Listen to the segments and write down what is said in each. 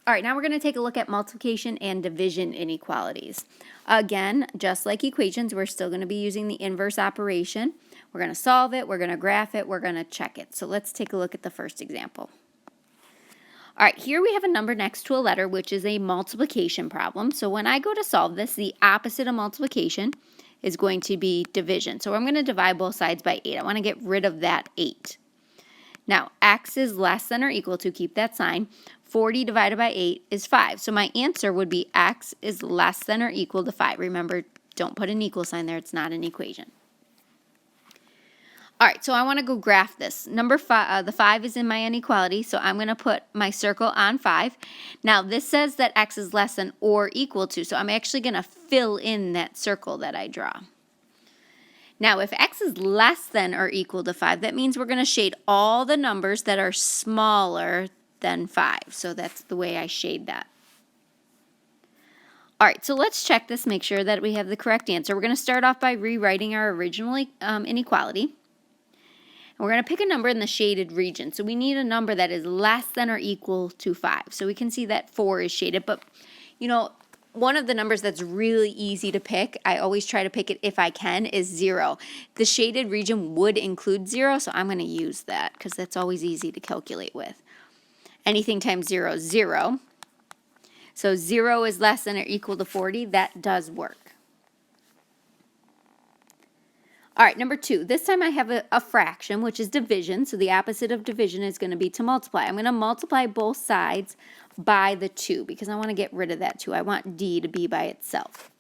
All right, now we're going to take a look at multiplication and division inequalities. Again, just like equations, we're still going to be using the inverse operation. We're going to solve it, we're going to graph it, we're going to check it. So let's take a look at the first example. All right, here we have a number next to a letter, which is a multiplication problem. So when I go to solve this, the opposite of multiplication is going to be division. So I'm going to divide both sides by 8. I want to get rid of that 8. Now, x is less than or equal to, keep that sign, 40 divided by 8 is 5. So my answer would be x is less than or equal to 5. Remember, don't put an equal sign there. It's not an equation. All right, so I want to go graph this. Number 5, the 5 is in my inequality, so I'm going to put my circle on 5. Now, this says that x is less than or equal to, so I'm actually going to fill in that circle that I draw. Now, if x is less than or equal to 5, that means we're going to shade all the numbers that are smaller than 5. So that's the way I shade that. All right, so let's check this, make sure that we have the correct answer. We're going to start off by rewriting our original inequality. And we're going to pick a number in the shaded region. So we need a number that is less than or equal to 5. So we can see that 4 is shaded, but you know, one of the numbers that's really easy to pick, I always try to pick it if I can, is 0. The shaded region would include 0, so I'm going to use that because that's always easy to calculate with. Anything times 0 is 0. So 0 is less than or equal to 40. That does work. All right, number 2. This time I have a fraction, which is division. So the opposite of division is going to be to multiply. I'm going to multiply both sides by the 2 because I want to get rid of that 2. I want D to be by itself.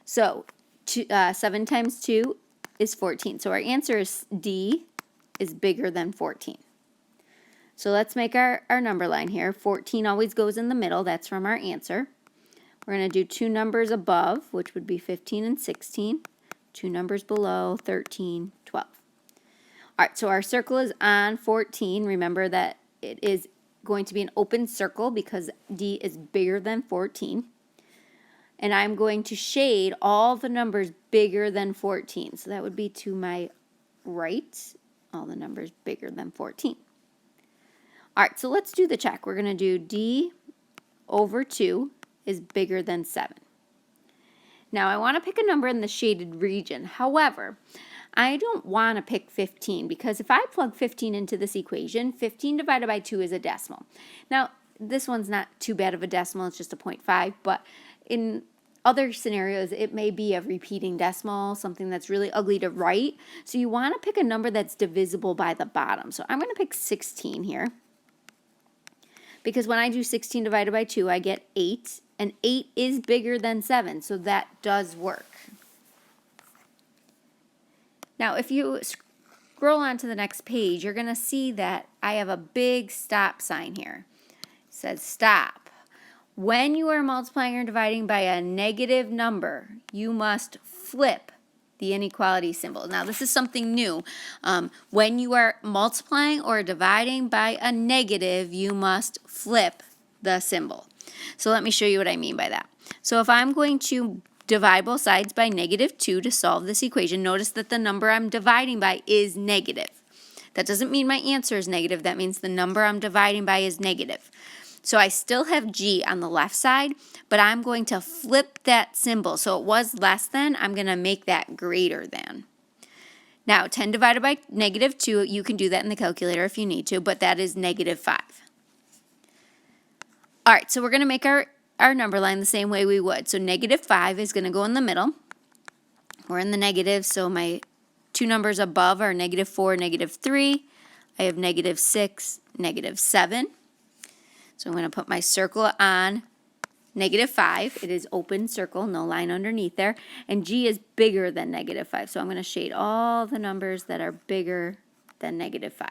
So 7 times 2 is 14. So our answer is D is bigger than 14. So let's make our number line here. 14 always goes in the middle. That's from our answer. We're going to do 2 numbers above, which would be 15 and 16. 2 numbers below, 13, 12. All right, so our circle is on 14. Remember that it is going to be an open circle because D is bigger than 14. And I'm going to shade all the numbers bigger than 14. So that would be to my right, all the numbers bigger than 14. All right, so let's do the check. We're going to do D over 2 is bigger than 7. Now, I want to pick a number in the shaded region. However, I don't want to pick 15 because if I plug 15 into this equation, 15 divided by 2 is a decimal. Now, this one's not too bad of a decimal. It's just a 0.5, but in other scenarios, it may be a repeating decimal, something that's really ugly to write. So you want to pick a number that's divisible by the bottom. So I'm going to pick 16 here because when I do 16 divided by 2, I get 8. And 8 is bigger than 7, so that does work. Now, if you scroll on to the next page, you're going to see that I have a big stop sign here. It says stop. When you are multiplying or dividing by a negative number, you must flip the inequality symbol. Now, this is something new. When you are multiplying or dividing by a negative, you must flip the symbol. So let me show you what I mean by that. So if I'm going to divide both sides by negative 2 to solve this equation, notice that the number I'm dividing by is negative. That doesn't mean my answer is negative. That means the number I'm dividing by is negative. So I still have G on the left side, but I'm going to flip that symbol. So it was less than, I'm going to make that greater than. Now, 10 divided by negative 2, you can do that in the calculator if you need to, but that is negative 5. All right, so we're going to make our number line the same way we would. So negative 5 is going to go in the middle. We're in the negative, so my 2 numbers above are negative 4, negative 3. I have negative 6, negative 7. So I'm going to put my circle on negative 5. It is open circle, no line underneath there. And G is bigger than negative 5. So I'm going to shade all the numbers that are bigger than negative 5.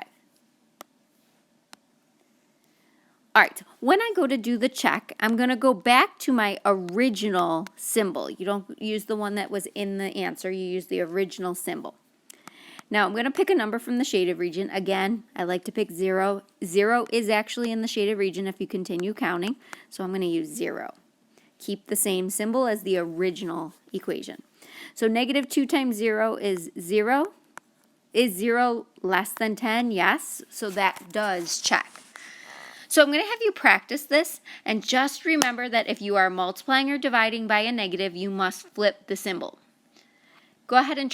All right, when I go to do the check, I'm going to go back to my original symbol. You don't use the one that was in the answer. You use the original symbol. Now, I'm going to pick a number from the shaded region. Again, I like to pick 0. 0 is actually in the shaded region if you continue counting, so I'm going to use 0. Keep the same symbol as the original equation. So negative 2 times 0 is 0. Is 0 less than 10? Yes, so that does check. So I'm going to have you practice this, and just remember that if you are multiplying or dividing by a negative, you must flip the symbol. Go ahead and